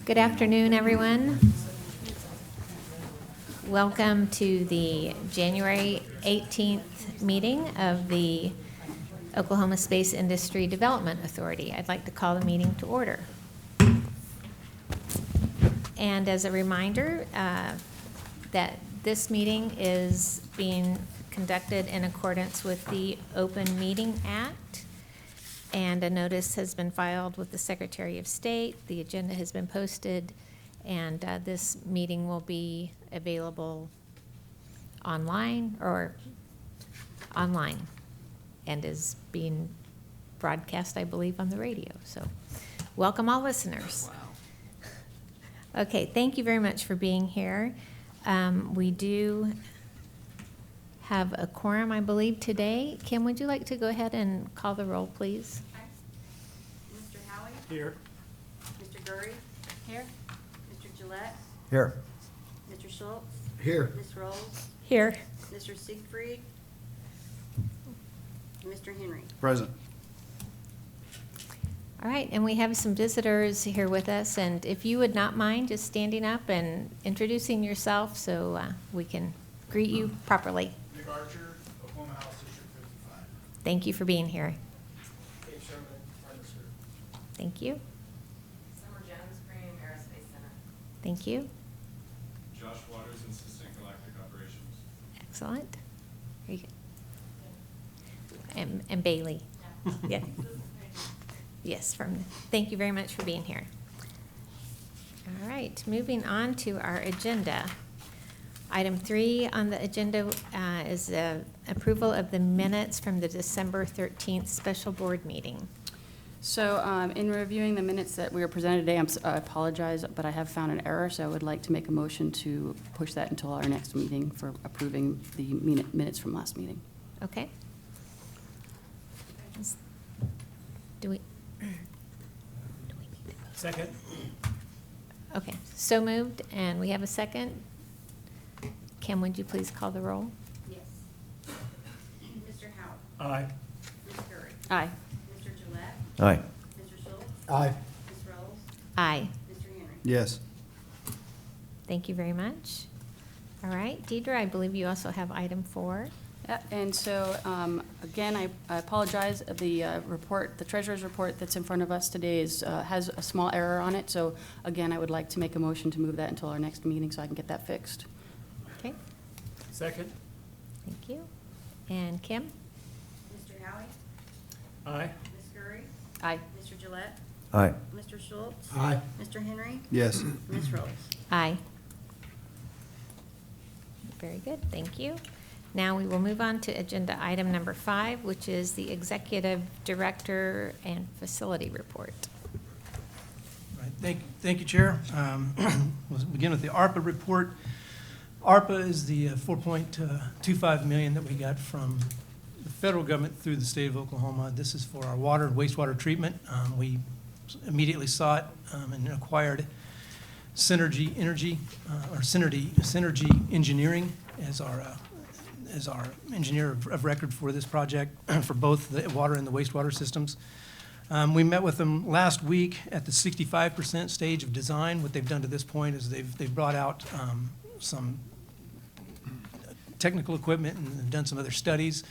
Good afternoon, everyone. Welcome to the January 18th meeting of the Oklahoma Space Industry Development Authority. I'd like to call the meeting to order. And as a reminder, that this meeting is being conducted in accordance with the Open Meeting Act, and a notice has been filed with the Secretary of State. The agenda has been posted, and this meeting will be available online and is being broadcast, I believe, on the radio. So welcome all listeners. Wow. Okay, thank you very much for being here. We do have a quorum, I believe, today. Kim, would you like to go ahead and call the roll, please? Mr. Howie? Here. Mr. Gurry? Here. Mr. Gillette? Here. Mr. Schultz? Here. Ms. Rolls? Here. Mr. Siegfried? Mr. Henry? Present. All right, and we have some visitors here with us, and if you would not mind just standing up and introducing yourself so we can greet you properly. Nick Archer, Oklahoma House District 55. Thank you for being here. Dave Sherman, Partners Group. Thank you. Summer Jones, Green Aerospace Center. Thank you. Josh Waters, Assistant Galactic Operations. Excellent. Very good. And Bailey. Yeah. Yes, thank you very much for being here. All right, moving on to our agenda. Item 3 on the agenda is the approval of the minutes from the December 13th special board meeting. So in reviewing the minutes that we were presented today, I apologize, but I have found an error, so I would like to make a motion to push that until our next meeting for approving the minutes from last meeting. Okay. Do we need to vote? Second. Okay, so moved, and we have a second. Kim, would you please call the roll? Yes. Mr. Howie? Aye. Ms. Gurry? Aye. Mr. Gillette? Aye. Mr. Schultz? Aye. Ms. Rolls? Aye. Mr. Henry? Yes. Thank you very much. All right, Deidre, I believe you also have item 4. Yeah, and so, again, I apologize. The report, the treasurer's report that's in front of us today has a small error on it. So, again, I would like to make a motion to move that until our next meeting so I can get that fixed. Okay, Second. thank you. And Kim? Mr. Howie? Aye. Ms. Gurry? Aye. Mr. Gillette? Aye. Mr. Schultz? Aye. Mr. Henry? Yes. Ms. Rolls? Aye. Very good, thank you. Now we will move on to agenda item number 5, which is the Executive Director and Facility Report. Right. Thank you, Chair. We'll begin with the ARPA report. ARPA is the $4.25 million that we got from the federal government through the state of Oklahoma. This is for our water and wastewater treatment. We immediately saw it and acquired Synergy Engineering as our engineer of record for this project for both the water and the wastewater systems. We met with them last week at the 65% stage of design. What they've done to this point is they've brought out some technical equipment and done some other studies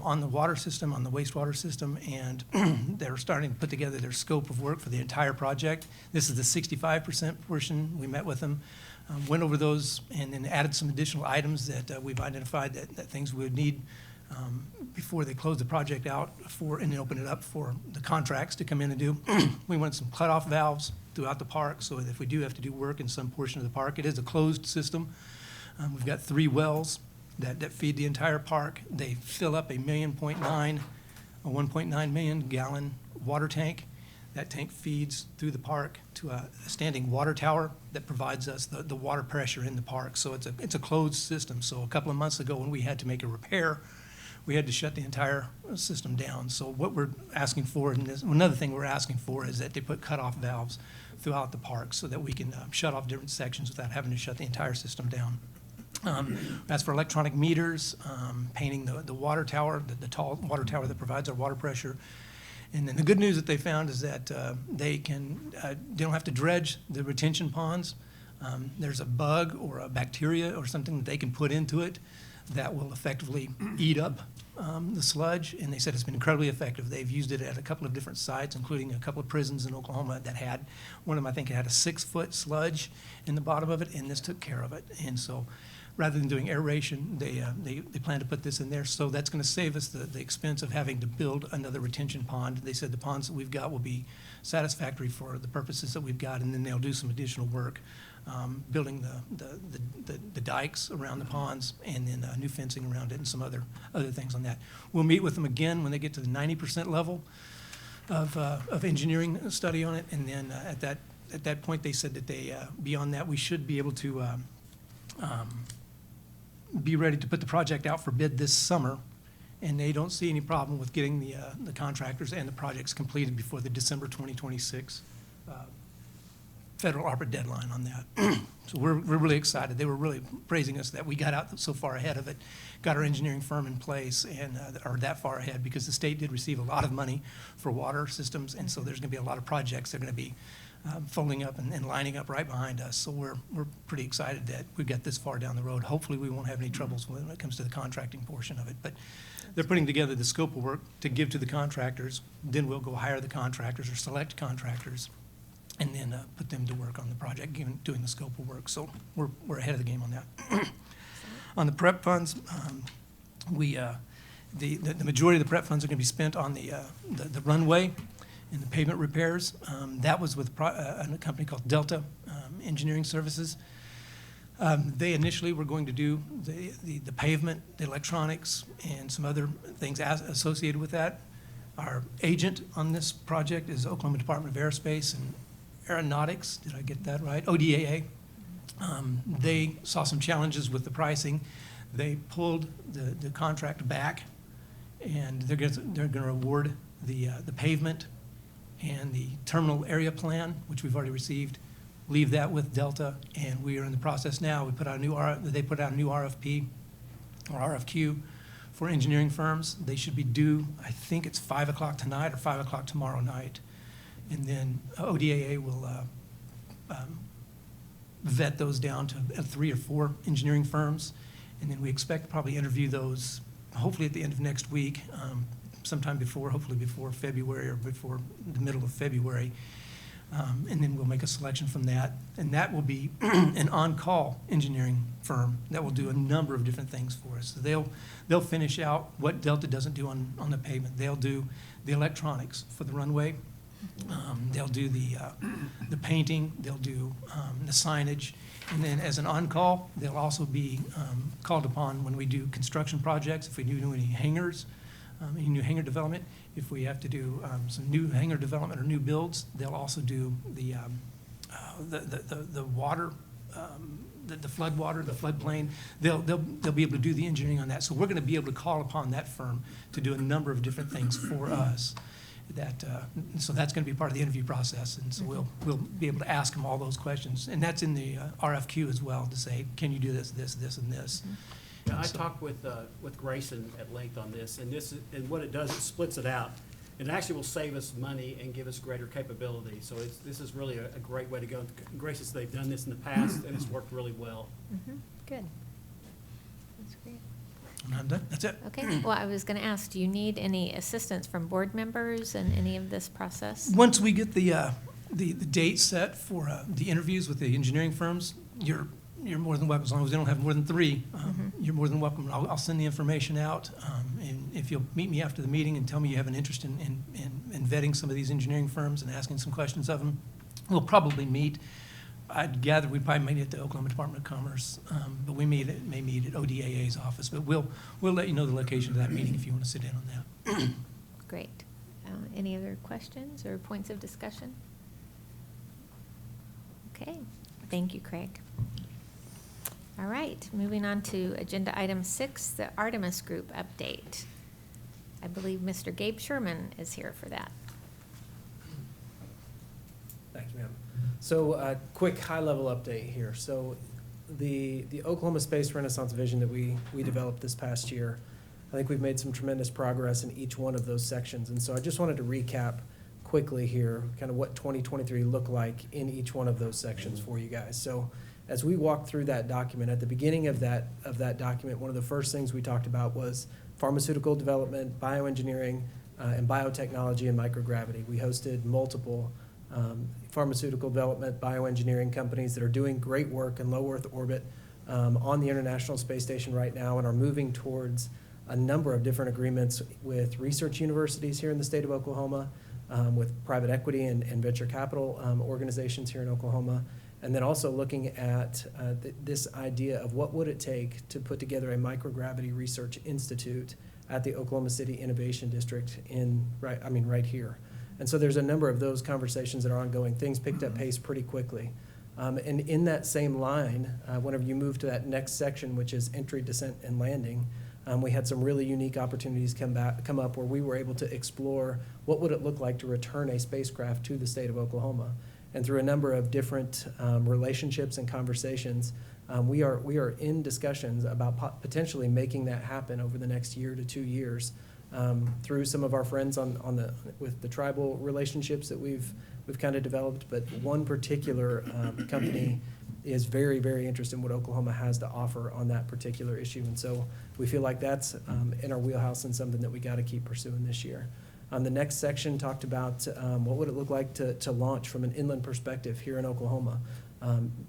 on the water system, on the wastewater system, and they're starting to put together their scope of work for the entire project. This is the 65% portion. We met with them, went over those, and then added some additional items that we've identified that things we would need before they close the project out and then open it up for the contracts to come in and do. We want some cutoff valves throughout the park so that if we do have to do work in some portion of the park, it is a closed system. We've got 3 wells that feed the entire park. They fill up a 1.9 million gallon water tank. That tank feeds through the park to a standing water tower that provides us the water pressure in the park. So it's a closed system. So a couple of months ago when we had to make a repair, we had to shut the entire system down. So what we're asking for, and another thing we're asking for, is that they put cutoff valves throughout the park so that we can shut off different sections without having to shut the entire system down. As for electronic meters, painting the water tower, the tall water tower that provides our water pressure, And then the good news that they found is that they don't have to dredge the retention ponds. There's a bug or a bacteria or something that they can put into it that will effectively eat up the sludge, and they said it's been incredibly effective. They've used it at a couple of different sites, including a couple of prisons in Oklahoma that had, one of them I think had a 6-foot sludge in the bottom of it, and this took care of it. And so rather than doing aeration, they plan to put this in there. So that's going to save us the expense of having to build another retention pond. They said the ponds that we've got will be satisfactory for the purposes that we've got, and then they'll do some additional work building the dikes around the ponds, and then new fencing around it, and some other things on that. We'll meet with them again when they get to the 90% level of engineering study on it, and then at that point, they said that they beyond that, we should be able to be ready to put the project out for bid this summer, and they don't see any problem with getting the contractors and the projects completed before the December 2026 federal ARPA deadline on that. So we're really excited. They were really praising us that we got out so far ahead of it, got our engineering firm in place, and are that far ahead, because the state did receive a lot of money for water systems, and so there's going to be a lot of projects that are going to be folding up and lining up right behind us. So we're pretty excited that we got this far down the road. Hopefully we won't have any troubles when it comes to the contracting portion of it. But they're putting together the scope of work to give to the contractors. Then we'll go hire the contractors or select contractors, and then put them to work on the project, doing the scope of work. So we're ahead of the game on that. On the prep funds, the majority of the prep funds are going to be spent on the runway and the pavement repairs. That was with a company called Delta Engineering Services. They initially were going to do the pavement, the electronics, and some other things associated with that. Our agent on this project is Oklahoma Department of Aerospace and Aeronautics. Did I get that right? ODAA. They saw some challenges with the pricing. They pulled the contract back, and they're going to award the pavement and the terminal area plan, which we've already received. Leave that with Delta, and we are in the process now. They put out a new RFP or RFQ for engineering firms. They should be due, I think it's 5 o'clock tonight or 5 o'clock tomorrow night. And then ODAA will vet those down to 3 or 4 engineering firms. And then we expect to probably interview those hopefully at the end of next week, hopefully before February or before the middle of February. And then we'll make a selection from that. And that will be an on-call engineering firm that will do a number of different things for us. So they'll finish out what Delta doesn't do on the pavement. They'll do the electronics for the runway. They'll do the painting, they'll do the signage, and then as an on-call, they'll also be called upon when we do construction projects, if we do any hangars, any new hangar development. If we have to do some new hangar development or new builds, they'll also do the water, the flood water, the floodplain. They'll be able to do the engineering on that. So we're going to be able to call upon that firm to do a number of different things for us. So that's going to be part of the interview process, and so we'll be able to ask them all those questions, and that's in the RFQ as well, to say, can you do this, this, this, and this? Yeah, I talked with Grayson at length on this, and what it does, it splits it out. It actually will save us money and give us greater capability. So this is really a great way to go. Grayson said they've done this in the past, and it's worked really well. Good. That's great. And I'm done. That's it. Okay, well, I was going to ask, do you need any assistance from board members in any of this process? Once we get the date set for the interviews with the engineering firms, you're more than welcome, as long as they don't have more than 3. You're more than welcome. I'll send the information out, and if you'll meet me after the meeting and tell me you have an interest in vetting some of these engineering firms and asking some questions of them, we'll probably meet. I'd gather we probably meet at the Oklahoma Department of Commerce, but we may meet at ODAA's office. But we'll let you know the location of that meeting if you want to sit in on that. Great. Any other questions or points of discussion? Okay, thank you, Craig. All right, moving on to agenda item 6, the Artemis Group update. I believe Mr. Gabe Sherman is here for that. Thank you, ma'am. So a quick high-level update here. So the Oklahoma Space Renaissance vision that we developed this past year I think we've made some tremendous progress in each one of those sections. And so I just wanted to recap quickly here, kind of what 2023 looked like in each one of those sections for you guys. So as we walked through that document, at the beginning of that document, one of the first things we talked about was pharmaceutical development, bioengineering, and biotechnology and microgravity. We hosted multiple pharmaceutical development, bioengineering companies that are doing great work in low Earth orbit on the International Space Station right now and are moving towards a number of different agreements with research universities here in the state of Oklahoma, with private equity and venture capital organizations here in Oklahoma, and then also looking at this idea of what would it take to put together a microgravity research institute at the Oklahoma City Innovation District right here. And so there's a number of those conversations that are ongoing. Things picked up pace pretty quickly. And in that same line, whenever you move to that next section, which is entry, descent, and landing, we had some really unique opportunities come up where we were able to explore what would it look like to return a spacecraft to the state of Oklahoma. And through a number of different relationships and conversations, we are in discussions about potentially making that happen over the next year to 2 years. Through some of our friends with the tribal relationships that we've kind of developed, but one particular company is very, very interested in what Oklahoma has to offer on that particular issue, and so we feel like that's in our wheelhouse and something that we got to keep pursuing this year. The next section talked about what would it look like to launch from an inland perspective here in Oklahoma.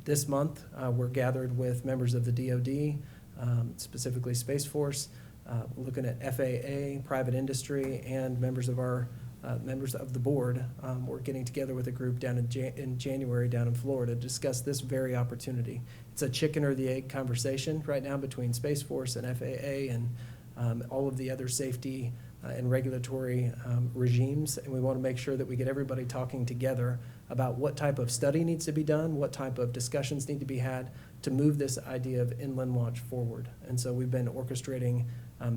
This month, we're gathered with members of the DoD, specifically Space Force, looking at FAA, private industry, and members of the board. We're getting together with a group down in January down in Florida to discuss this very opportunity. It's a chicken or the egg conversation right now between Space Force and FAA and all of the other safety and regulatory regimes, and we want to make sure that we get everybody talking together about what type of study needs to be done, what type of discussions need to be had to move this idea of inland launch forward. And so we've been orchestrating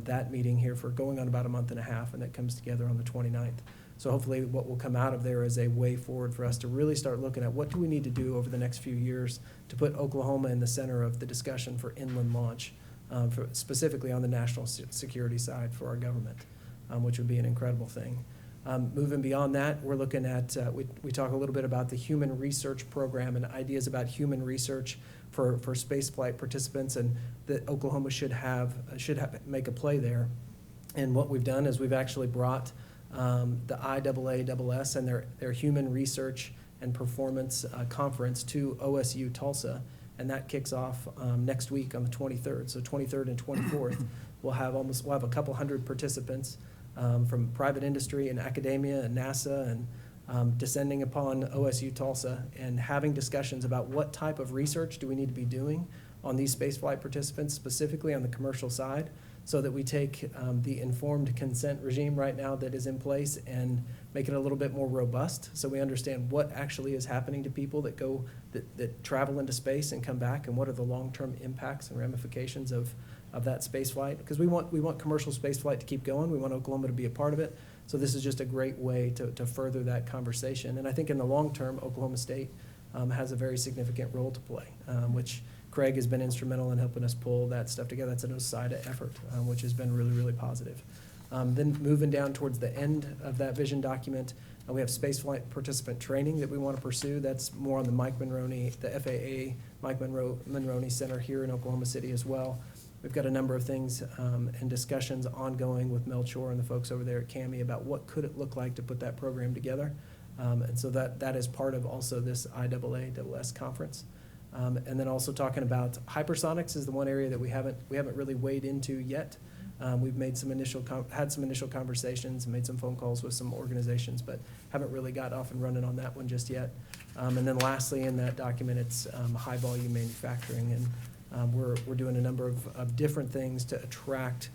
that meeting here for going on about a month and a half, and that comes together on the 29th. So hopefully what will come out of there is a way forward for us to really start looking at what do we need to do over the next few years to put Oklahoma in the center of the discussion for inland launch, specifically on the national security side for our government, which would be an incredible thing. Moving beyond that, we're looking at, we talk a little bit about the human research program and ideas about human research for spaceflight participants, and that Oklahoma should make a play there. And what we've done is we've actually brought the IAASS and their Human Research and Performance Conference to OSU Tulsa, and that kicks off next week on the 23rd. So 23rd and 24th, we'll have a couple hundred participants from private industry and academia and NASA and descending upon OSU Tulsa and having discussions about what type of research do we need to be doing on these spaceflight participants, specifically on the commercial side, so that we take the informed consent regime right now that is in place and make it a little bit more robust, so we understand what actually is happening to people that travel into space and come back, and what are the long-term impacts and ramifications of that space flight. Because we want commercial space flight to keep going. We want Oklahoma to be a part of it. So this is just a great way to further that conversation. And I think in the long term, Oklahoma State has a very significant role to play, which Craig has been instrumental in helping us pull that stuff together. That's an OSIDA effort, which has been really, really positive. Then moving down towards the end of that vision document, we have spaceflight participant training that we want to pursue. That's more on the Mike Monroney, the FAA Mike Monroney Center here in Oklahoma City as well. We've got a number of things and discussions ongoing with Melchor and the folks over there at CAMI about what could it look like to put that program together. And so that is part of also this IAAS conference. And then also talking about hypersonics is the one area that we haven't really waded into yet. We've made had some initial conversations and made some phone calls with some organizations, but haven't really got off and running on that one just yet. And then lastly in that document, it's high volume manufacturing, and we're doing a number of different things to attract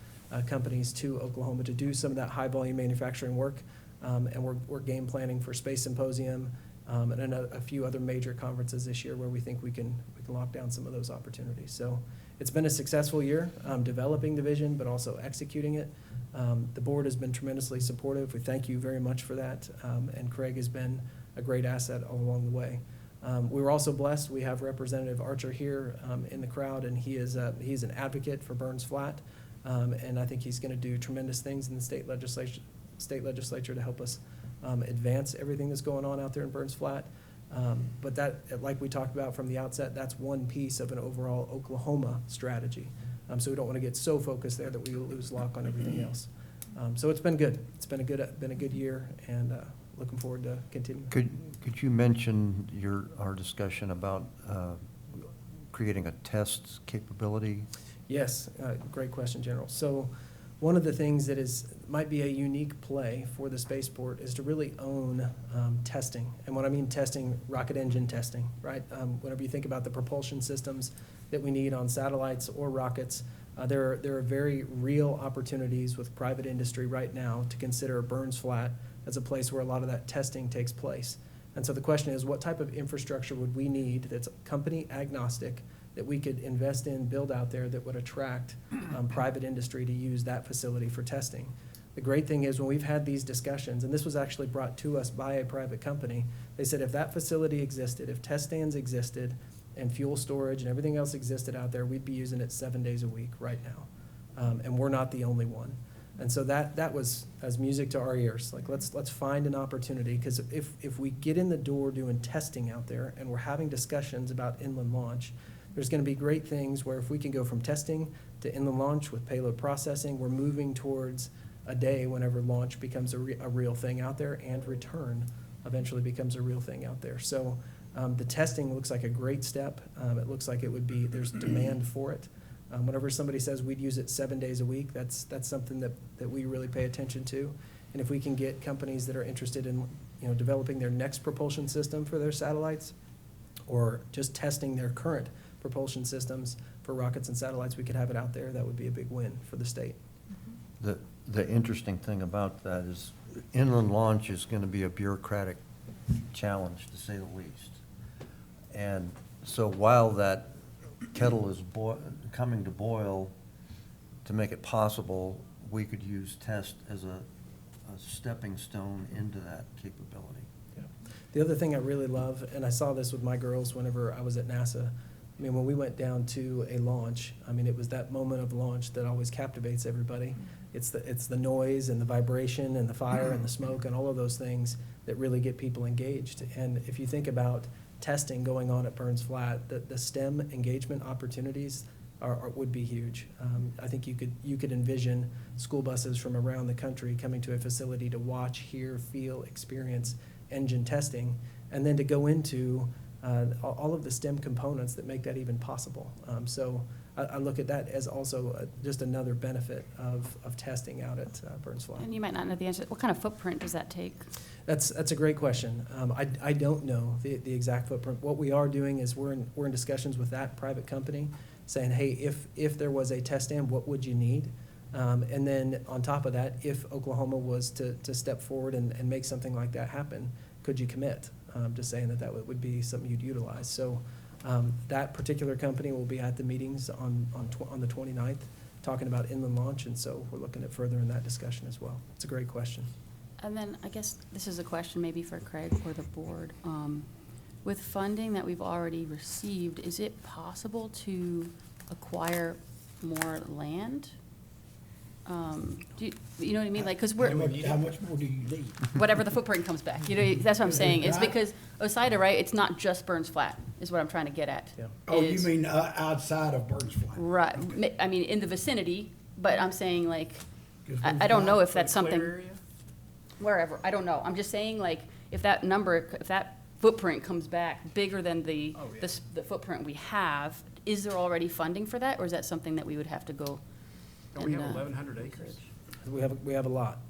companies to Oklahoma to do some of that high volume manufacturing work. And we're game planning for Space Symposium and a few other major conferences this year where we think we can lock down some of those opportunities. So it's been a successful year developing the vision, but also executing it. The board has been tremendously supportive. We thank you very much for that. And Craig has been a great asset all along the way. We were also blessed. We have Representative Archer here in the crowd, and he's an advocate for Burns Flat. And I think he's going to do tremendous things in the state legislature to help us advance everything that's going on out there in Burns Flat. But that, like we talked about from the outset, that's one piece of an overall Oklahoma strategy. So we don't want to get so focused there that we lose lock on everything else. So it's been good. It's been a good year, and looking forward to continuing. Could you mention our discussion about creating a test capability? Yes, great question, General. So one of the things that might be a unique play for the spaceport is to really own testing. And when I mean testing, rocket engine testing, right? Whenever you think about the propulsion systems that we need on satellites or rockets, there are very real opportunities with private industry right now to consider Burns Flat as a place where a lot of that testing takes place. And so the question is, what type of infrastructure would we need that's company agnostic, that we could invest in, build out there, that would attract private industry to use that facility for testing? The great thing is when we've had these discussions, and this was actually brought to us by a private company, they said if that facility existed, if test stands existed, and fuel storage and everything else existed out there, we'd be using it 7 days a week right now. And we're not the only one. And so that was as music to our ears. Like, let's find an opportunity, because if we get in the door doing testing out there and we're having discussions about inland launch, there's going to be great things where if we can go from testing to inland launch with payload processing, we're moving towards a day whenever launch becomes a real thing out there, and return eventually becomes a real thing out there. So the testing looks like a great step. It looks like there's demand for it. Whenever somebody says we'd use it 7 days a week, that's something that we really pay attention to. And if we can get companies that are interested in developing their next propulsion system for their satellites, or just testing their current propulsion systems for rockets and satellites, we could have it out there. That would be a big win for the state. The interesting thing about that is inland launch is going to be a bureaucratic challenge, to say the least. And so while that kettle is coming to boil, to make it possible, we could use test as a stepping stone into that capability. Yeah. The other thing I really love, and I saw this with my girls whenever I was at NASA, I mean, when we went down to a launch, I mean, it was that moment of launch that always captivates everybody. It's the noise and the vibration and the fire and the smoke and all of those things that really get people engaged. And if you think about testing going on at Burns Flat, the STEM engagement opportunities would be huge. I think you could envision school buses from around the country coming to a facility to watch, hear, feel, experience engine testing, and then to go into all of the STEM components that make that even possible. So I look at that as also just another benefit of testing out at Burns Flat. And you might not know the answer. What kind of footprint does that take? That's a great question. I don't know the exact footprint. What we are doing is we're in discussions with that private company, saying, hey, if there was a test stand, what would you need? And then on top of that, if Oklahoma was to step forward and make something like that happen, could you commit? Just saying that would be something you'd utilize. So that particular company will be at the meetings on the 29th, talking about inland launch, and so we're looking at furthering that discussion as well. It's a great question. And then I guess this is a question maybe for Craig or the board. With funding that we've already received, is it possible to acquire more land? Do you know what I mean? Like, because How much more do you need? whatever the footprint comes back. That's what I'm saying. It's because OSIDA, right? It's not just Burns Flat, is what I'm trying to get at. Yeah. Oh, you Is- mean outside of Burns Flat? Right. I mean, in the vicinity, but I'm saying like, 'Cause I we've don't know got- if that's Clear something, area? wherever, I don't know. I'm just saying like, if that footprint comes back bigger than the footprint we have, is there already funding for that, or is that something that we would have to go? Oh, we have and, 1,100 acres. We have a lot.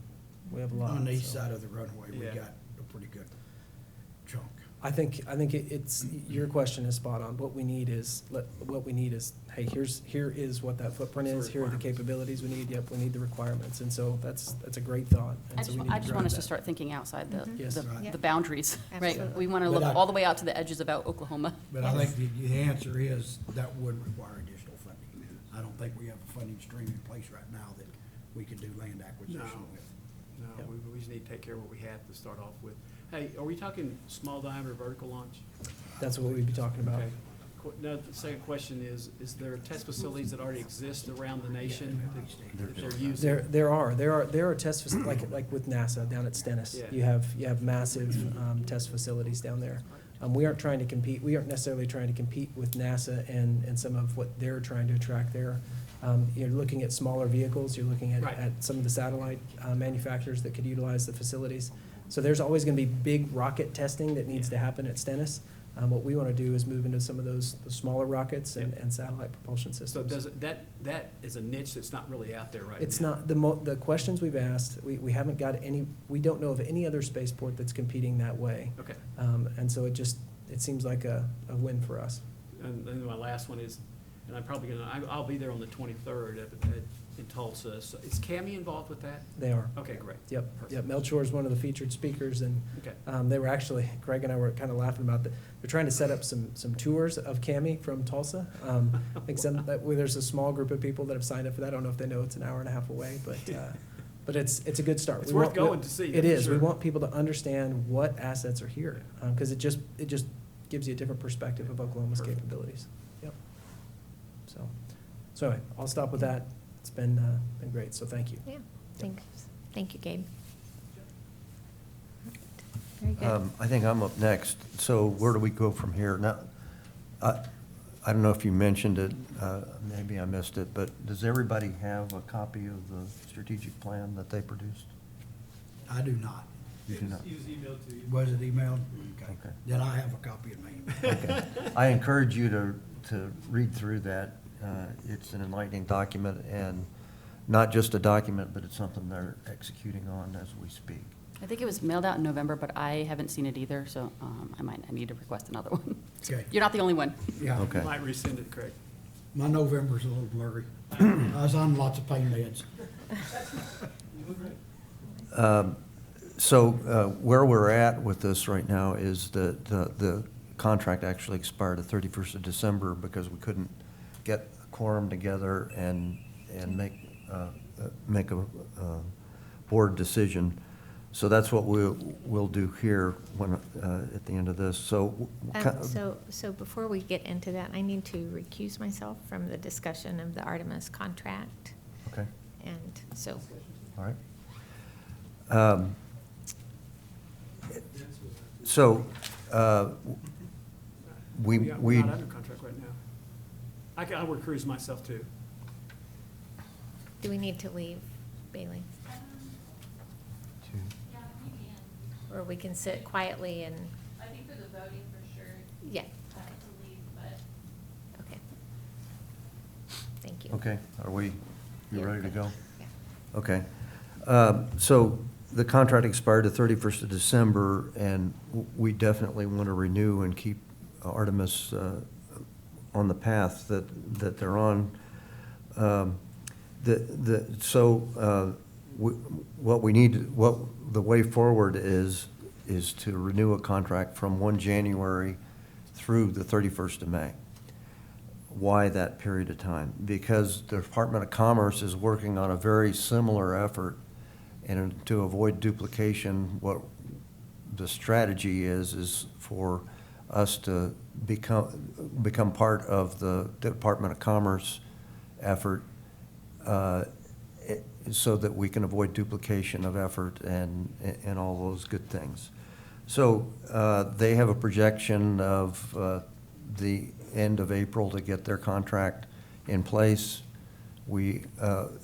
We have a lot. On the east so. side of the runway, we Yeah. got a pretty good chunk. I think it's your question is spot on. What we need is hey, here is what that footprint is. Here are the capabilities we need. Yep, we need the requirements, and so that's a great thought. And so we need I just drive want us to that. start thinking outside Yes. Right. the boundaries, right? Absolutely. We want to But look I- all the way out to the edges about Oklahoma. But I think the answer is that would require additional funding. I don't think we have a funding stream in place right now that we could do land acquisition No. with. No, Yep. we just need to take care of what we have to start off with. Hey, are we talking small diameter vertical launch? That's what we'd be talking about. Okay. No, the second question is there test facilities that already exist around the nation that they're using? There are test facilities, like with NASA down at Stennis. Yeah. You have massive test facilities down there. We aren't trying to compete, we aren't necessarily trying to compete with NASA and some of what they're trying to attract there. You're looking at smaller vehicles, you're looking Right. at some of the satellite manufacturers that could utilize the facilities. So there's always gonna be big rocket testing that needs to happen at Stennis. What we wanna do is move into some of the smaller rockets and satellite propulsion So systems. does it, that is a niche that's not really out there right now? It's not, the questions we've asked, we haven't got any, we don't know of any other spaceport that's competing that way. Okay. And so it seems like a win for us. And then my last one is, and I'm probably I'll be there on the 23rd in Tulsa. So is CAMI involved with that? They are. Okay, great. Yep, Perfect. yep. Melchor is one of the featured speakers, and Okay. they were actually, Greg and I were kind of laughing about that. They're trying to set up some tours of CAMI from Tulsa. I think there's a small group of people that have signed up for that. I don't know if they know it's an hour and a half away, but it's a good start. It's We worth want- going to see. It for is. We sure. want people to understand what assets are here, because it just gives you a different perspective of Oklahoma's Perfect. capabilities. Yep. So anyway, I'll stop with that. It's been great, so thank you. Yeah, thank you, Gabe. Very good. I think I'm up next. So where do we go from here? Now, I don't know if you mentioned it, maybe I missed it, but does everybody have a copy of the strategic plan that they produced? I do not. You do not? He was emailed to you. Was it emailed? Okay. Then I have a copy of my email. Okay. I encourage you to read through that. It's an enlightening document, and not just a document, but it's something they're executing on as we speak. I think it was mailed out in November, but I haven't seen it either, so I need to request another one. Okay. You're not the only one. Yeah. Okay. You might resend it, Craig. My November's a little blurry. I was on lots of pain meds. So where we're at with this right now is that the contract actually expired the 31st of December because we couldn't get a quorum together and make a board decision. So that's what we'll do here when, at the end of this. So. So before we get into that, I need to recuse myself from the discussion of the Artemis contract. Okay, And so, all right. So, we. We're not under contract right now. I would cruise myself too. do we need to leave, Bailey? Or we can sit quietly and, I think for the voting for sure, yeah, I have to leave, but okay. Thank you. Okay, you You're ready to good. go? Yeah. Okay. So the contract expired the 31st of December, and we definitely want to renew and keep Artemis on the path that they're on. What we need, the way forward is to renew a contract from 1 January through the 31st of May. Why that period of time? Because the Department of Commerce is working on a very similar effort, and to avoid duplication, what the strategy is for us to become part of the Department of Commerce effort, so that we can avoid duplication of effort and all those good things. So they have a projection of the end of April to get their contract in place. We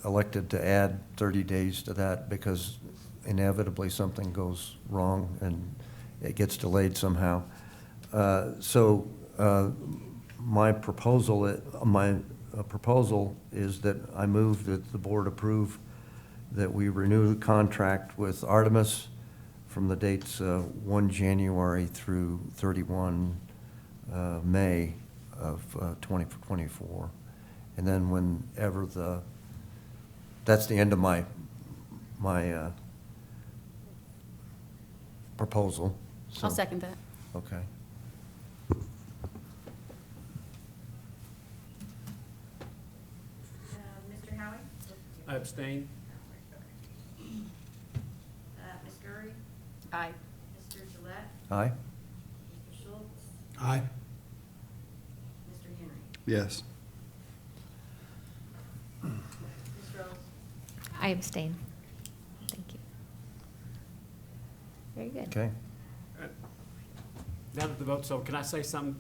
elected to add 30 days to that because inevitably something goes wrong and it gets delayed somehow. So my proposal is that I move that the board approve that we renew the contract with Artemis from the dates 1 January through 31 May of 2024. And then whenever that's the end of my proposal. I'll So- second that. Okay. Mr. Howie? I abstain. Ms. Gurley? Aye. Mr. Gillette? Aye? Mr. Schultz? Aye. Yes. Ms. Rose? I abstain. Thank you. Very good. Okay. Now that the vote's over, can I say something?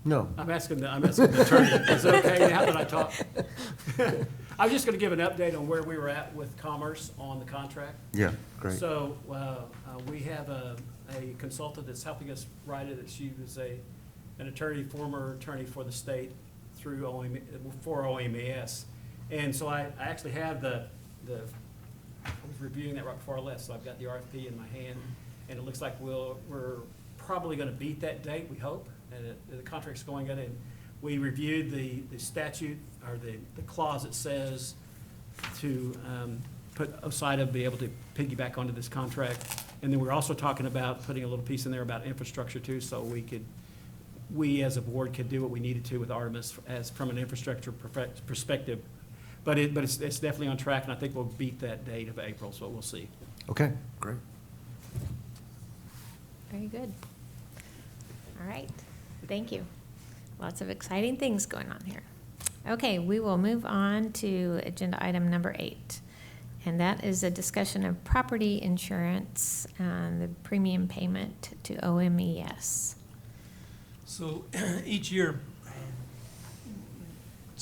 No. I'm asking the attorney, is it okay now that I talk? I was just gonna give an update on where we were at with Commerce on the contract. Yeah, great. So, we have a consultant that's helping us write it, that she was an attorney, former attorney for the state through for OMES. And so I actually have I was reviewing that right before I left, so I've got the RFP in my hand, and it looks like we're probably gonna beat that date, we hope, and the contract's going good, and we reviewed the statute, or the clause that says to put OSIDA be able to piggyback onto this contract. And then we're also talking about putting a little piece in there about infrastructure too, so we as a board could do what we needed to with Artemis as from an infrastructure perspective. But it's definitely on track, and I think we'll beat that date of April, so we'll see. Okay, great. Very good. All right, thank you. Lots of exciting things going on here. Okay, we will move on to agenda item number 8. And that is a discussion of property insurance and the premium payment to OMES. So each year,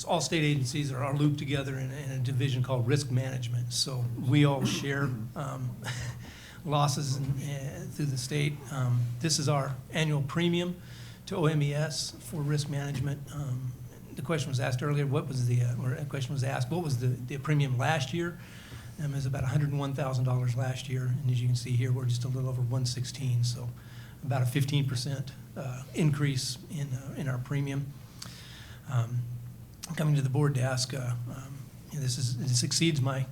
all state agencies are looped together in a division called risk management. So we all share losses through the state. This is our annual premium to OMES for risk management. The question was asked earlier, what was the premium last year? It was about $101,000 last year, and as you can see here, we're just a little over 116, so about a 15% increase in our premium. Coming to the board to ask, this exceeds my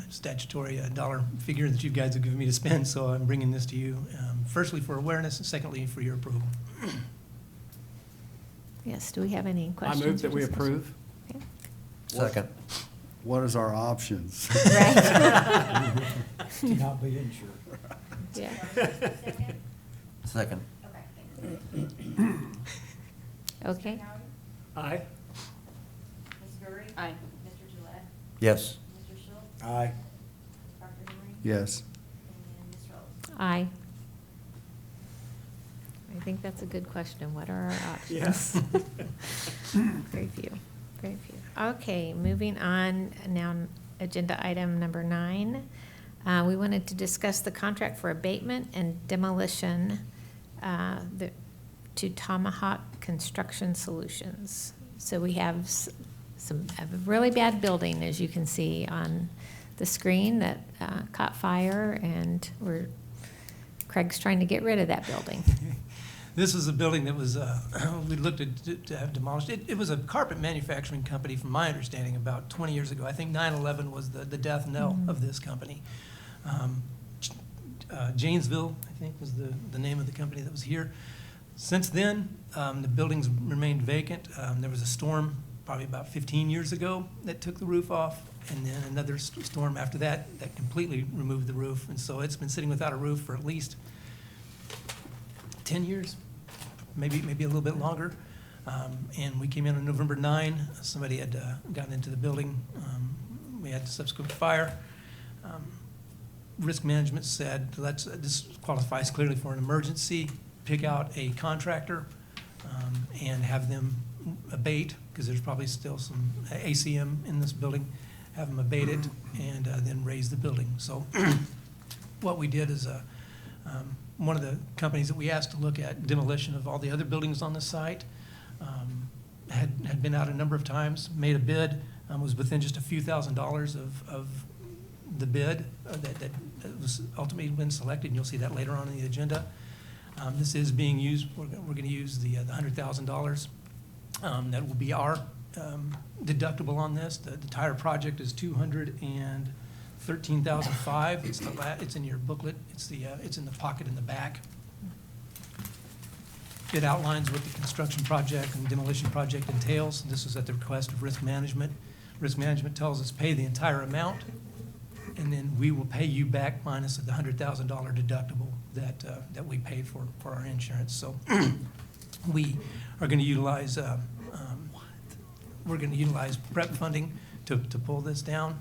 statutory dollar figure that you guys have given me to spend, so I'm bringing this to you, firstly for awareness, and secondly for your approval. Yes, do we have any I questions? move that or we discussion? approve. Okay. Second. What is our options? Right. To not be insured. Yeah. Second. Okay, thank you. Okay. Mr. Howie? Aye. Ms. Gurley? Aye. Mr. Gillette? Yes. Mr. Schultz? Aye. Dr. Henry? Yes. And Ms. Rose? Aye. I think that's a good question. What are our options? Yes. Very few, very few. Okay, moving on now, agenda item number 9. We wanted to discuss the contract for abatement and demolition to Tomahawk Construction Solutions. So we have a really bad building, as you can see on the screen, that caught fire, and Craig's trying to get rid of that building. This is a building that was, we looked at to have demolished. It was a carpet manufacturing company, from my understanding, about 20 years ago. I think 9/11 was the death knell of this company. Janesville, I think, was the name of the company that was here. Since then, the building's remained vacant. There was a storm probably about 15 years ago that took the roof off, and then another storm after that completely removed the roof. And so it's been sitting without a roof for at least 10 years, maybe a little bit longer. And we came in on November 9. Somebody had gotten into the building. We had a subsequent fire. Risk management said, this qualifies clearly for an emergency. Pick out a contractor and have them abate, because there's probably still some ACM in this building. Have them abate it and then raise the building. So what we did is one of the companies that we asked to look at demolition of all the other buildings on the site had been out a number of times, made a bid, was within just a few $1,000s of the bid that was ultimately been selected, and you'll see that later on in the agenda. This is being used, we're going to use the $100,000. That will be our deductible on this. The entire project is $213,500. It's in your booklet. It's in the pocket in the back. It outlines what the construction project and demolition project entails. This is at the request of risk management. Risk management tells us pay the entire amount, and then we will pay you back minus the $100,000 deductible that we paid for our insurance. So We are going to utilize, we're going to utilize prep funding to pull this down.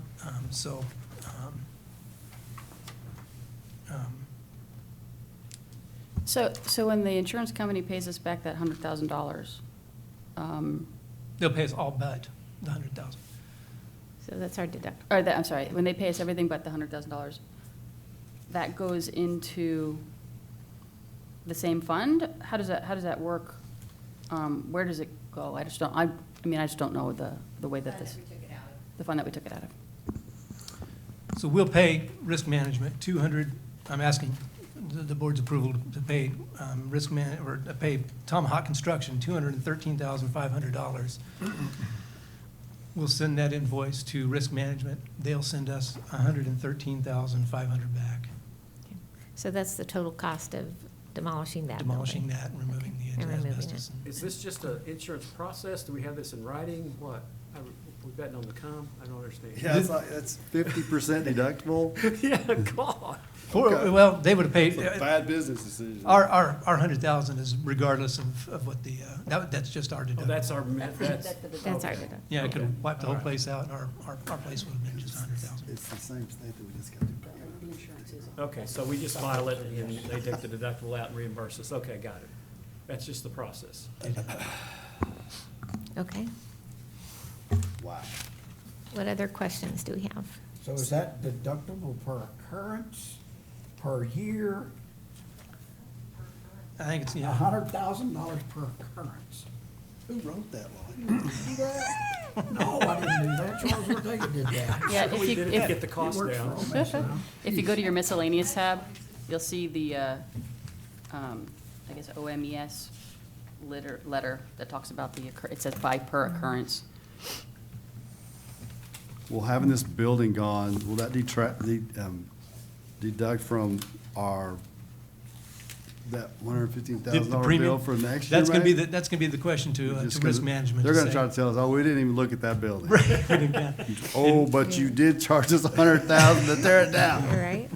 So when the insurance company pays us back that $100,000, They'll pay us all but the 100,000. So that's our deductible. or that, I'm sorry, when they pay us everything but the $100,000, that goes into the same fund? How does that work? Where does it go? I just don't, I mean, I just don't know the way that this, the fund that we took it out of. So we'll pay risk management 200, I'm asking the board's approval to pay or to pay Tomahawk Construction $213,500. We'll send that invoice to risk management. They'll send us $113,500 back, So that's the total cost of demolishing that building. demolishing that and removing And the removing asbestos. Is this just an insurance process? Do we have this in writing? What? We're betting on the come? I don't understand. Yeah, it's 50% deductible. Yeah, God. Well, they would have paid, It's a bad business decision. our 100,000 is regardless of what the, that's just our Oh, deductible. that's our, that's. That's our okay. deductible. Yeah, it could have wiped the whole All right. place out, and our place would have been just 100,000. It's the same state that we just got to. Okay, so we just file it and they take the deductible out and reimburse us. Okay, got it. That's just the process. Okay. Wow. What other questions do we have? So is that deductible per occurrence, per year, I think it's, yeah. $100,000 per occurrence? Who wrote that line? No, I didn't do that. Charles Ortega did that. Yeah, We if did it you, to get the He cost works down. for OMS now. if you go to your miscellaneous tab, you'll see the, I guess, OMES letter that talks about it says by per occurrence. Well, having this building gone, will that deduct from that The $115,000 premium? bill for next year? That's gonna be right? that's gonna be the question to Just risk 'cause management. They're gonna say- try to tell us, oh, we didn't even look at that building. Right. Oh, but you did charge us $100,000 to tear it down. All right.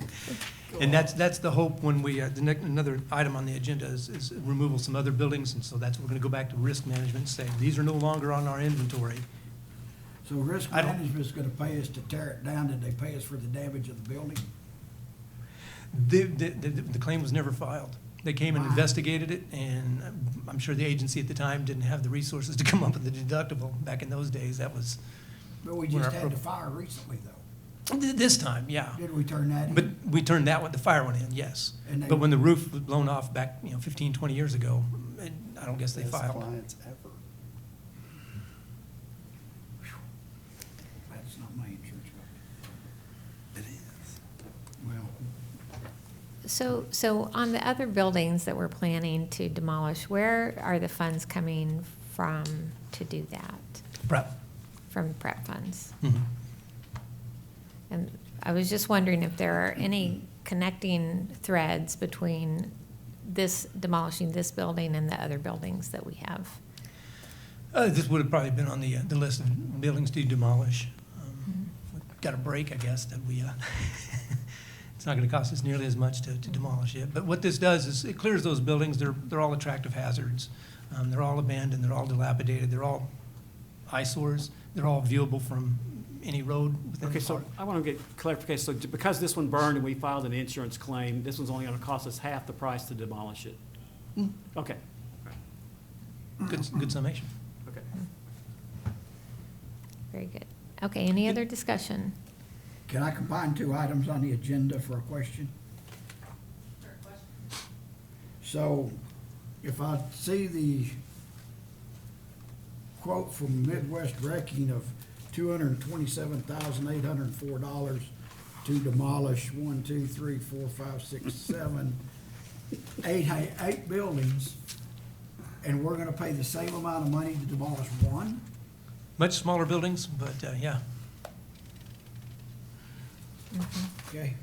And that's the hope when we, another item on the agenda is removal of some other buildings, and so that's, we're gonna go back to risk management and say, these are no longer on our inventory. So risk I don't- management's gonna pay us to tear it down, did they pay us for the damage of the building? The claim was never filed. They came and Wow. investigated it, and I'm sure the agency at the time didn't have the resources to come up with a deductible. Back in those days, that was, But we Where just our had pro- the fire recently, though. this time, yeah. Did we turn that in? But we turned that one, the fire one in, yes. And they- But when the roof was blown off back, 15, 20 years ago, I don't guess they Best filed. clients ever. That's not my insurance company. It is. Well, So on the other buildings that we're planning to demolish, where are the funds coming from to do that? Prep. From prep funds? Mhm. And I was just wondering if there are any connecting threads between demolishing this building and the other buildings that we have. This would have probably been on the list of buildings to demolish. We've got a break, I guess, that we, it's not gonna cost us nearly as much to demolish it. But what this does is it clears those buildings. They're all attractive hazards. They're all abandoned, they're all dilapidated, they're all eyesores. They're all viewable from any road within Okay, the so park. I want to get clarification. So because this one burned and we filed an insurance claim, this one's only going to cost us half the price to demolish it? Okay, Good summation. okay. Very good. Okay, any other discussion? can I combine two items on the agenda for a question? So if I see the quote from Midwest Wrecking of $227,804 to demolish 8 buildings, and we're gonna pay the same amount of money to demolish one? Much smaller buildings, but yeah. Okay.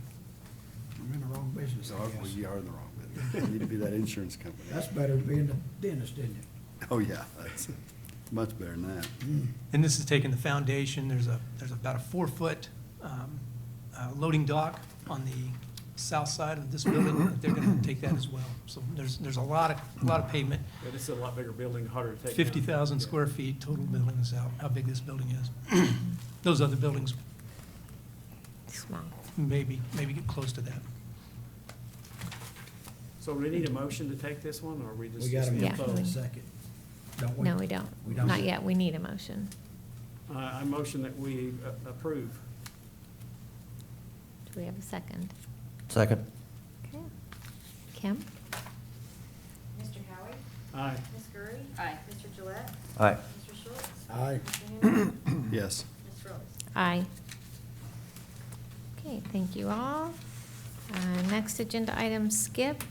I'm in the wrong business, So I well, guess. you are in the wrong business. You need to be that insurance company. That's better than being a dentist, isn't it? Oh, yeah, that's much better than that. And this is taking the foundation, there's about a 4-foot loading dock on the south side of this building, that they're gonna take that as well. So there's a lot of pavement, But it's a lot bigger building, harder to take down. 50,000 Yeah. square feet total building is how big this building is. Those other buildings Small. maybe get close to that. So we need a motion to take this one, or we just? We got a Yeah. motion in a second. Don't we? No, we don't. We don't? Not yet. We need a motion. I motion that we approve. Do we have a second? Second. Okay. Kim? Mr. Howie? Aye. Ms. Gurley? Aye. Mr. Gillette? Aye. Mr. Schultz? Aye. Mr. Henry? Yes. Ms. Rhodes? Aye. Okay, thank you all. Next agenda item, skip.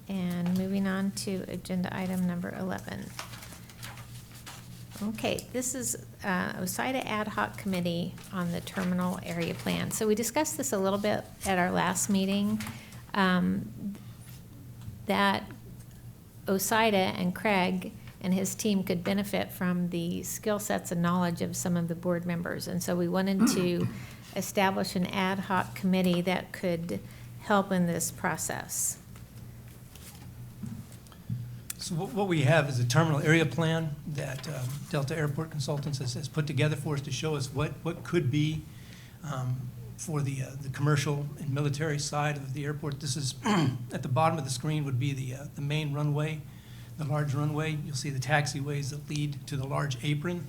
And moving on to agenda item number 11. Okay, this is OSIDA Ad Hoc Committee on the Terminal Area Plan. So we discussed this a little bit at our last meeting, that OSIDA and Craig and his team could benefit from the skill sets and knowledge of some of the board members. And so we wanted to establish an ad hoc committee that could help in this process. So what we have is a terminal area plan that Delta Airport Consultants has put together for us to show us what could be for the commercial and military side of the airport. This is, at the bottom of the screen would be the main runway, the large runway. You'll see the taxiways that lead to the large apron.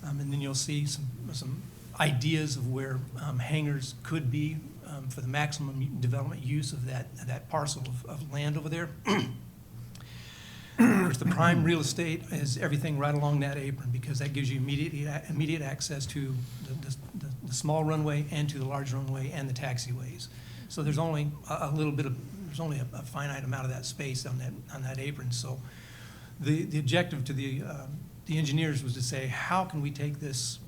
And then you'll see some ideas of where hangars could be for the maximum development use of that parcel of land over there. Of course, the prime real estate is everything right along that apron, because that gives you immediate access to the small runway and to the large runway and the taxiways. So there's only there's only a finite amount of that space on that apron. So the objective to the engineers was to say, how can we take this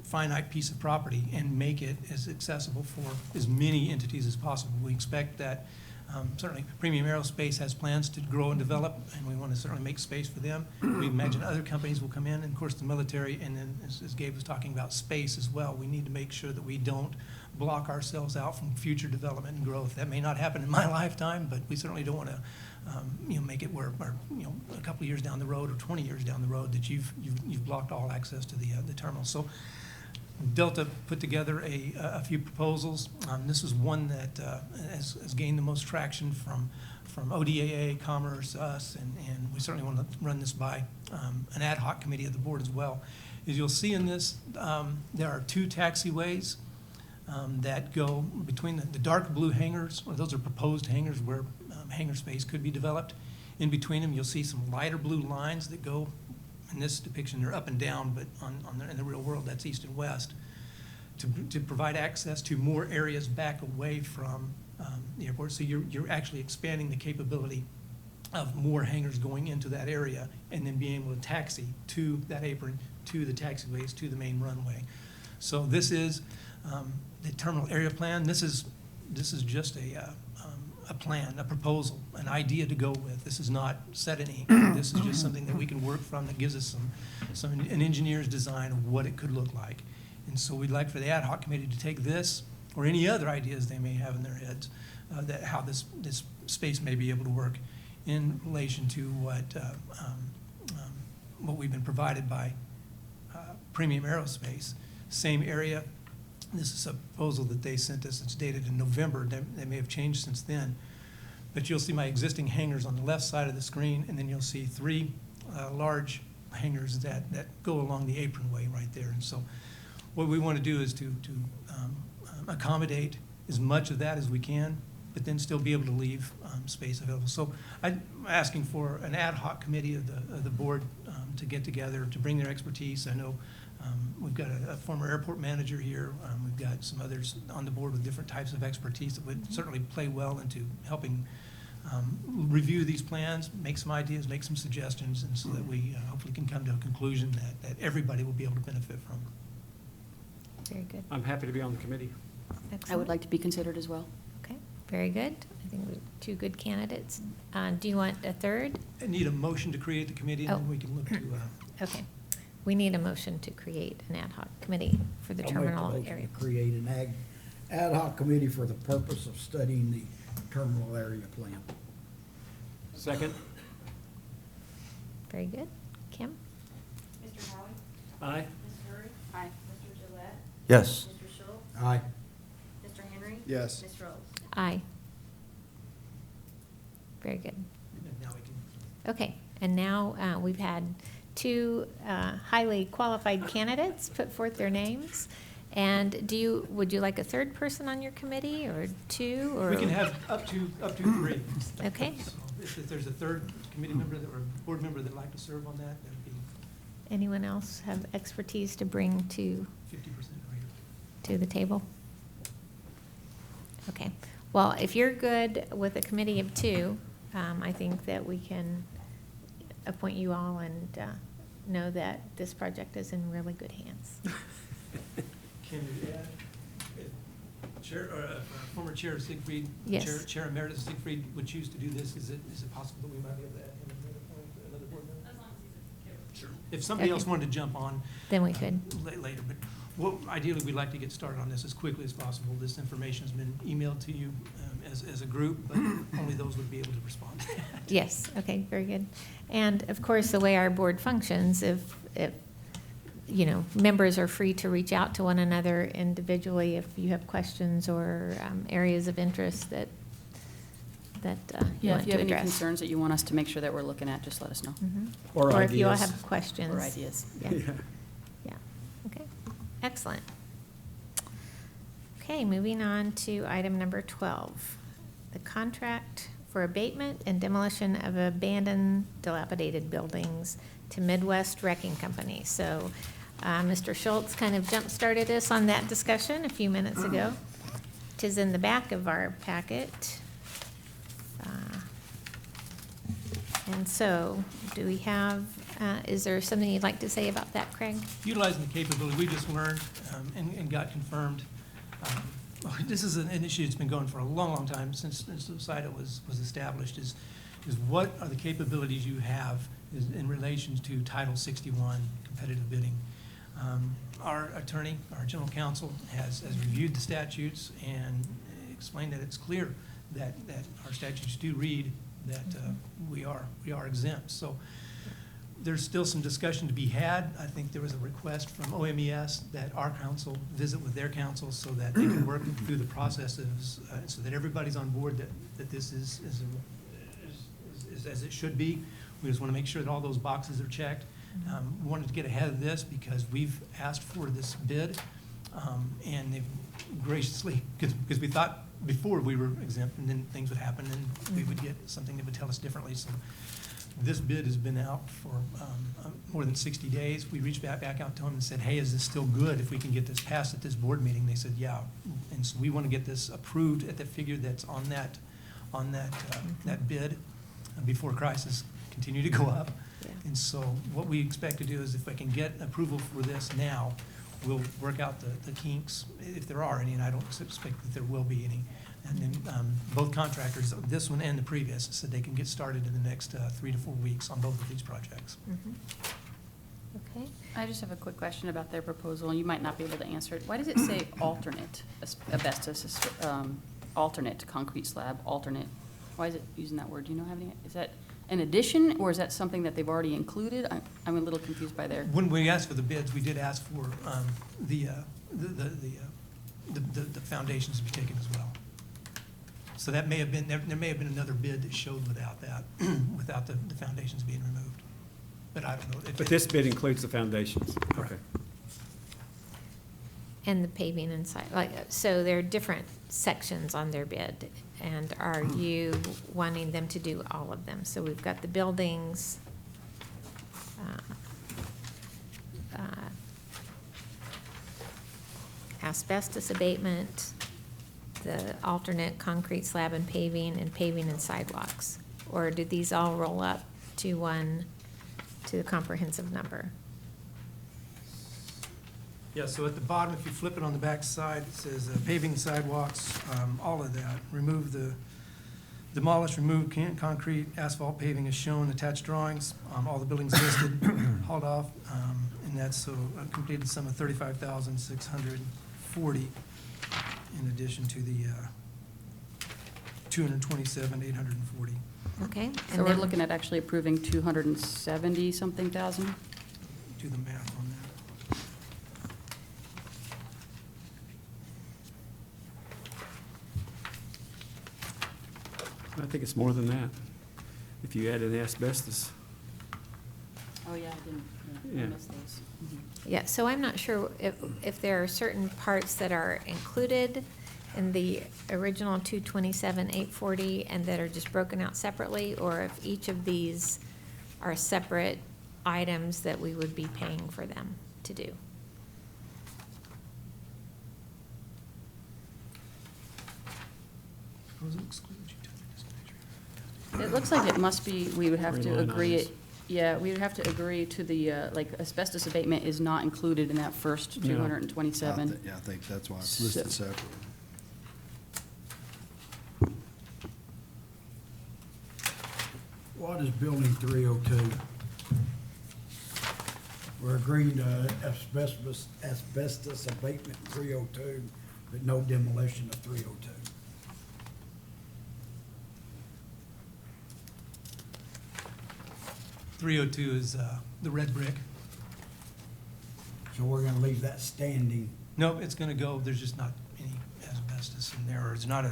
finite piece of property and make it as accessible for as many entities as possible? We expect that certainly Premium Aerospace has plans to grow and develop, and we want to certainly make space for them. We imagine other companies will come in, and of course the military, and then as Gabe was talking about, space as well. We need to make sure that we don't block ourselves out from future development and growth. That may not happen in my lifetime, but we certainly don't want to make it where a couple of years down the road or 20 years down the road that you've blocked all access to the terminal. So Delta put together a few proposals. This is one that has gained the most traction from ODAA, Commerce, us, and we certainly want to run this by an ad hoc committee of the board as well. As you'll see in this, there are two taxiways that go between the dark blue hangars, or those are proposed hangars where hangar space could be developed. In between them, you'll see some lighter blue lines that go. In this depiction, they're up and down, but in the real world, that's east and west, to provide access to more areas back away from the airport. So you're actually expanding the capability of more hangars going into that area, and then being able to taxi to that apron, to the taxiways, to the main runway. So this is the terminal area plan. This is just a plan, a proposal, an idea to go with. This is not set in ink. This is just something that we can work from that gives us an engineer's design of what it could look like. And so we'd like for the ad hoc committee to take this or any other ideas they may have in their heads that how this space may be able to work in relation to what we've been provided by Premium Aerospace. Same area. This is a proposal that they sent us. It's dated in November. They may have changed since then. But you'll see my existing hangars on the left side of the screen, and then you'll see three large hangars that go along the apronway right there. And so what we want to do is to accommodate as much of that as we can, but then still be able to leave space available. So I'm asking for an ad hoc committee of the board to get together, to bring their expertise. I know we've got a former airport manager here. We've got some others on the board with different types of expertise that would certainly play well into helping review these plans, make some ideas, make some suggestions, and so that we hopefully can come to a conclusion that everybody will be able to benefit from. Very good. I'm happy to be on the committee. I Excellent. would like to be considered as well. Okay, very good. I think we have two good candidates. Do you want a third? I need a motion to create the committee, and Oh. then we can look to, Okay. We need a motion to create an ad hoc committee for the I'll make the terminal motion area. to create an ad hoc committee for the purpose of studying the terminal area plan. Second? Very good. Kim? Mr. Howie? Aye. Ms. Curry? Aye. Mr. Gillette? Yes. Mr. Schultz? Aye. Mr. Henry? Yes. Ms. Rolls? Aye. Very good. And now we can Okay, and now we've had two highly qualified candidates put forth their names. And would you like a third person on your committee, or two, or? We can have up to three. Okay. So if there's a third committee member or board member that'd like to serve on that, that'd be Anyone else have expertise to bring to 50% greater. to the table? Okay, well, if you're good with a committee of two, I think that we can appoint you all and know that this project is in really good hands. Can you add, Chair, former Chair Siegfried? Yes. Chair Emeritus Siegfried would choose to do this, is it possible that we might be able to add him another board member? As long as he's Sure. If somebody Okay. else wanted to jump on. Then we could. Later, but ideally, we'd like to get started on this as quickly as possible. This information's been emailed to you as a group, but only those would be able to respond to that. Yes, okay, very good. And of course, the way our board functions, if members are free to reach out to one another individually if you have questions or areas of interest that you Yeah, want if you to have any address. concerns that you want us to make sure that we're looking at, just let us know. Mhm. Or if you all ideas. have questions. Or ideas. Yeah, yeah, okay, excellent. Okay, moving on to item number 12, the contract for abatement and demolition of abandoned dilapidated buildings to Midwest Wrecking Company. So, Mr. Schultz kind of jump-started us on that discussion a few minutes ago. 'Tis in the back of our packet. And so, do we have, is there something you'd like to say about that, Craig? Utilizing the capability we just learned and got confirmed. This is an issue that's been going for a long, long time, since OSIDA was established, is what are the capabilities you have in relation to Title 61 competitive bidding? Our attorney, our general counsel, has reviewed the statutes and explained that it's clear that our statutes do read that we are exempt. So there's still some discussion to be had. I think there was a request from OMES that our council visit with their council so that they can work through the processes, so that everybody's on board that this is as it should be. We just want to make sure that all those boxes are checked. We wanted to get ahead of this because we've asked for this bid, and they've graciously, because we thought before we were exempt and then things would happen and we would get something that would tell us differently. So this bid has been out for more than 60 days. We reached back out to them and said, hey, is this still good if we can get this passed at this board meeting? They said, yeah. And so we want to get this approved at the figure that's on that bid before prices continue to go up. Yeah. And so what we expect to do is if I can get approval for this now, we'll work out the kinks, if there are any, and I don't suspect that there will be any. And then both contractors, this one and the previous, said they can get started in the next 3 to 4 weeks on both of these projects. Mhm. Okay. I just have a quick question about their proposal, and you might not be able to answer it. Why does it say alternate asbestos, alternate concrete slab, alternate? Why is it using that word? Do you know, is that an addition, or is that something that they've already included? I'm a little confused by their. When we asked for the bids, we did ask for the foundations to be taken as well. So that may have been, there may have been another bid that showed without that, without the foundations being removed. But I don't know. But this bid includes the foundations? Correct. Okay. And the paving inside, so there are different sections on their bid, and are you wanting them to do all of them? So we've got the buildings, asbestos abatement, the alternate concrete slab and paving and sidewalks? Or do these all roll up to the comprehensive number? Yeah, so at the bottom, if you flip it on the back side, it says paving sidewalks, all of that. Demolish, remove concrete, asphalt paving is shown, attached drawings, all the buildings listed, hauled off, and that's a completed sum of $35,640. in addition to the 227,840. Okay. and So we're then- looking at actually approving 270-something thousand? Do the math on that. I think it's more than that, if you add in the asbestos. Oh, yeah, I didn't, Yeah. I missed those. Yeah, so I'm not sure if there are certain parts that are included in the original 227,840 and that are just broken out separately, or if each of these are separate items that we would be paying for them to do. It looks like it must be, we would have Three to line agree, items. yeah, we would have to agree to the, like asbestos abatement is not included in that first Yeah. 227. Yeah, I think that's why it's listed So- separately. What is building 302? We're agreeing to asbestos abatement 302, but no demolition of 302. .302 is the red brick. So we're gonna leave that standing. No, it's gonna go, there's just not any asbestos in there, or it's not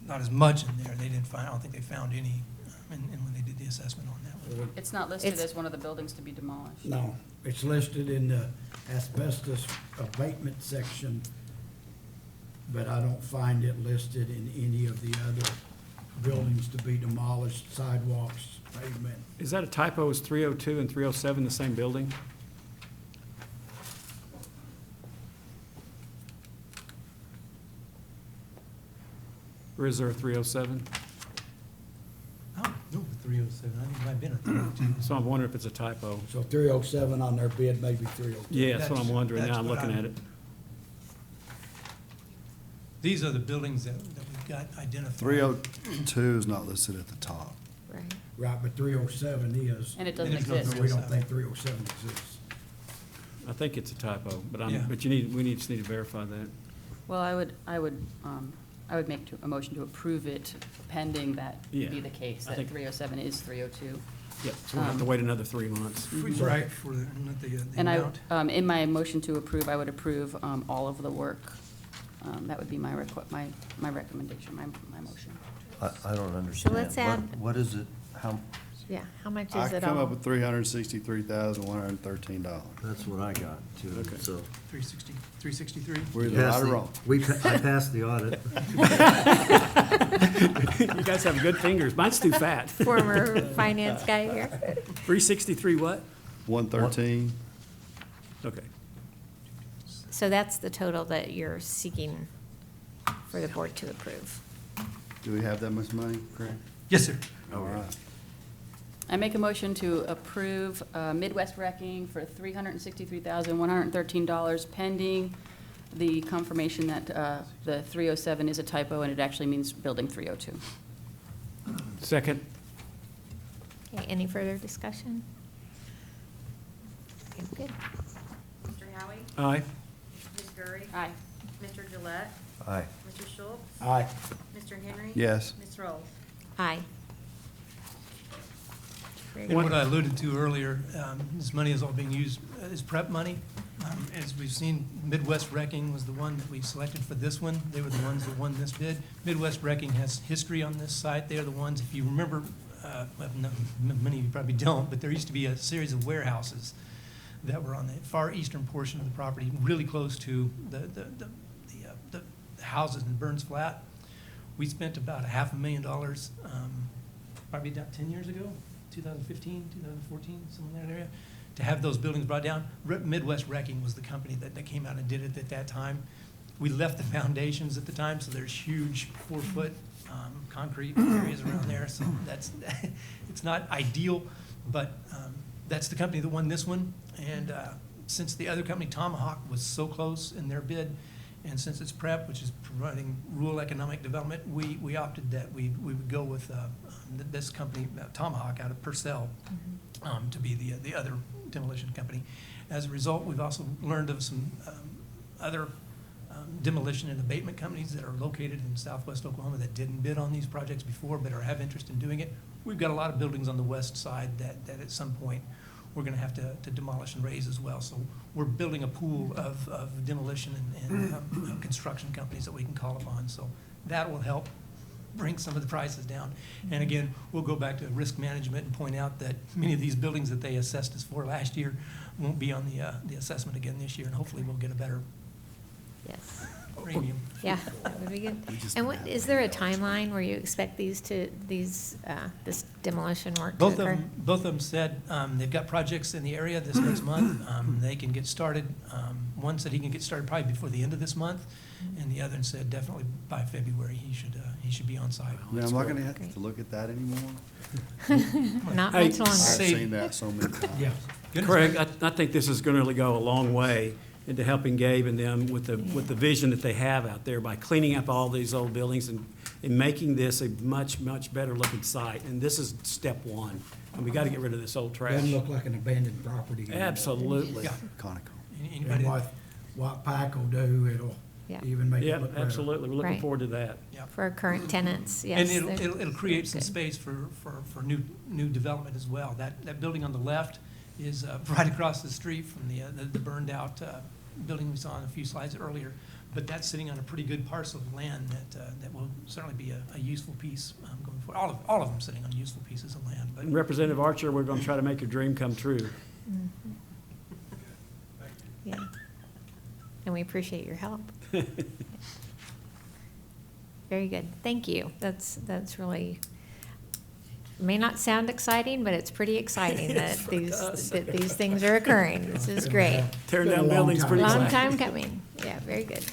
not as much in there. They didn't find, I don't think they found any, and when they did the assessment on that one. It's not listed It's- as one of the buildings to be demolished. No, it's listed in the asbestos abatement section, but I don't find it listed in any of the other buildings to be demolished, sidewalks, pavement. Is that a typo? Is 302 and 307 the same building? Or is there a 307? I don't know the 307, I think it might have been a 302. So I'm wondering if it's a typo. So 307 on their bid, maybe 302. Yeah, that's what I'm wondering. That's Now I'm what looking at it. These are the buildings that we've got identified. 302 is not listed at the top. Right. Right, but 307 is. And it doesn't And there's no exist. So we don't think 307 exists. I think it's a typo, but Yeah. but we just need to verify that. Well, I would make a motion to approve it pending that Yeah, be the case, I that think- 307 is 302. Yep, so we'll have to wait another 3 months. Right, for the, not the And amount. in my motion to approve, I would approve all of the work. That would be my recommendation, my motion. I don't understand. let's add- What is it, how, Yeah, how much I is it come all? up with $363,113. that's what I got too, Okay. so. 363? We're You either right passed or the- wrong. I passed the audit. You guys have good fingers. Mine's too fat. Former finance guy here. 363 what? 113. Okay. So that's the total that you're seeking for the board to approve. Do we have that much money, Craig? Yes, sir. All right. I make a motion to approve Midwest Wrecking for $363,113 pending the confirmation that the 307 is a typo and it actually means building 302. Second? Okay, any further discussion? Okay, good. Mr. Howie? Aye. Ms. Gurley? Aye. Mr. Gillette? Aye. Mr. Schultz? Aye. Mr. Henry? Yes. Ms. Rolls? Aye. Very And good. what I alluded to earlier, this money is all being used as prep money. As we've seen, Midwest Wrecking was the one that we selected for this one. They were the ones that won this bid. Midwest Wrecking has history on this site. They are the ones, if you remember, well, many of you probably don't, but there used to be a series of warehouses that were on the far eastern portion of the property, really close to the houses in Burns Flat. We spent about $500,000, probably about 10 years ago, 2015, 2014, somewhere in that area, to have those buildings brought down. Midwest Wrecking was the company that came out and did it at that time. We left the foundations at the time, so there's huge 4-foot concrete areas around there. So that's, it's not ideal, but that's the company that won this one. And since the other company, Tomahawk, was so close in their bid, and since it's PREP, which is providing rural economic development, we opted that we would go with this company, Tomahawk, out of Purcell, to be the other demolition company. As a result, we've also learned of some other demolition and abatement companies that are located in southwest Oklahoma that didn't bid on these projects before but have interest in doing it. We've got a lot of buildings on the west side that at some point we're going to have to demolish and raise as well. So we're building a pool of demolition and construction companies that we can call upon. So that will help bring some of the prices down. And again, we'll go back to risk management and point out that many of these buildings that they assessed us for last year won't be on the assessment again this year, and hopefully we'll get a better Yes. premium. Yeah, that would be good. And what, is there a timeline where you expect this demolition work to Both of occur? them said they've got projects in the area this next month. They can get started. One said he can get started probably before the end of this month, and the other one said definitely by February he should be on site. Man, I'm not gonna Great. have to look at that anymore. Not Hey, much longer. I've Say- seen that so many times. Yeah. Craig, I think this is going to really go a long way into helping Gabe and them with the vision that they have out there by cleaning up all these old buildings and making this a much, much better looking site. And this is step one. And we got to get rid of this old trash. Doesn't look like an abandoned property. Absolutely. Yeah. Conoco. Anybody- And what Pike will do, it'll Yeah. even make it Yeah, look better. absolutely. We're looking Right. forward to that. Yeah. For our current tenants, yes. And they're- it'll create some good. space for new development as well. That building on the left is right across the street from the burned out building we saw in a few slides earlier. But that's sitting on a pretty good parcel of land that will certainly be a useful piece going forward. All of them sitting on useful pieces of land, but And Representative Archer, we're going to try to make your dream come true. Mhm. Yeah. And we appreciate your help. Very good. Thank you. That's really, may not sound exciting, but it's pretty exciting that these things are occurring. This is great. Tearing Been a down long buildings time. pretty Long exciting. time coming. Yeah, very good.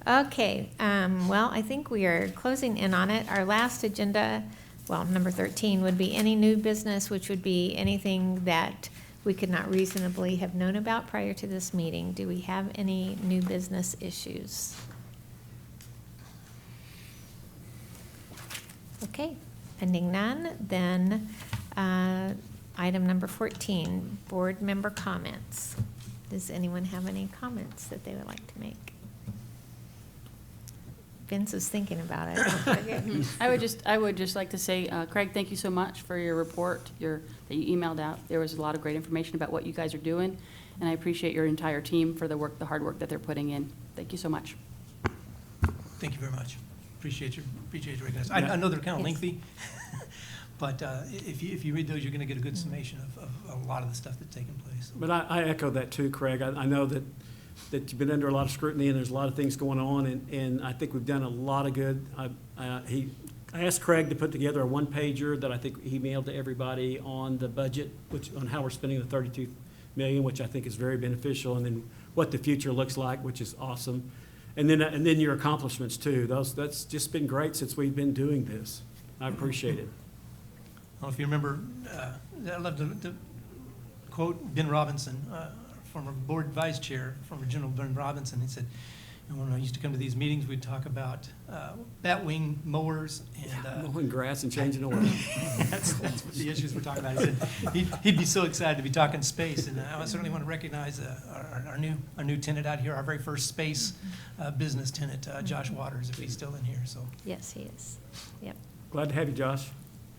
Okay, well, I think we are closing in on it. Our last agenda, well, number 13, would be any new business, which would be anything that we could not reasonably have known about prior to this meeting. Do we have any new business issues? Okay, pending none, then item number 14, board member comments. Does anyone have any comments that they would like to make? Vince is thinking about it. Okay. I would just like to say, Craig, thank you so much for your report, that you emailed out. There was a lot of great information about what you guys are doing, and I appreciate your entire team for the hard work that they're putting in. Thank you so much. thank you very much. Appreciate your recognizing. I know they're kind of Yes. lengthy, but if you read those, you're going to get a good summation of a lot of the stuff that's taken place. But I echo that too, Craig. I know that you've been under a lot of scrutiny and there's a lot of things going on, and I think we've done a lot of good. I asked Craig to put together a one-pager that I think he mailed to everybody on the budget, on how we're spending the $32 million, which I think is very beneficial, and then what the future looks like, which is awesome. And then your accomplishments too. That's just been great since we've been doing this. I appreciate it. Well, if you remember, I love to quote Ben Robinson, former board vice chair, former General Ben Robinson. He said, when I used to come to these meetings, we'd talk about batwing mowers and Mowing grass and changing oil. that's what the issues we're talking about. He said he'd be so excited to be talking space, and I certainly want to recognize our new tenant out here, our very first space business tenant, Josh Waters, if he's still in here. So Yes, he is. Yep, Glad to have you, Josh.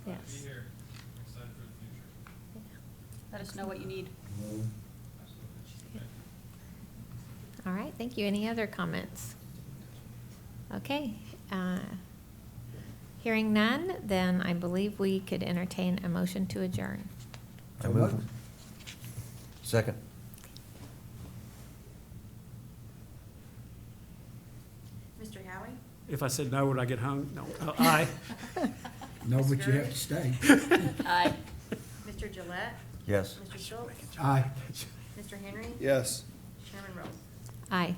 Be yes. here. Excited for the future. Let us know what you need. Absolutely. All right, thank you. Any other comments? Okay. Hearing none, then I believe we could entertain a motion to adjourn. I move. Second. Mr. Howie? If I said no, would I get hung? No. Oh, aye. No, but you have to stay. Aye. Mr. Gillette? Yes. Mr. Schultz? Aye. Mr. Henry? Yes. Chairman Rose? Aye.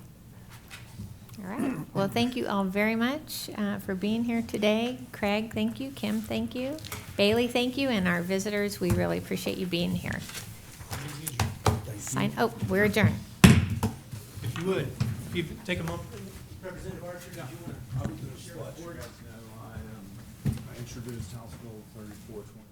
All right. Well, thank you all very much for being here today. Craig, thank you. Kim, thank you. Bailey, thank you. And our visitors, we really appreciate you being here. We're adjourned. if you would, if you take a moment, Representative Archer, did you want to share a report? I introduced House Bill 3425.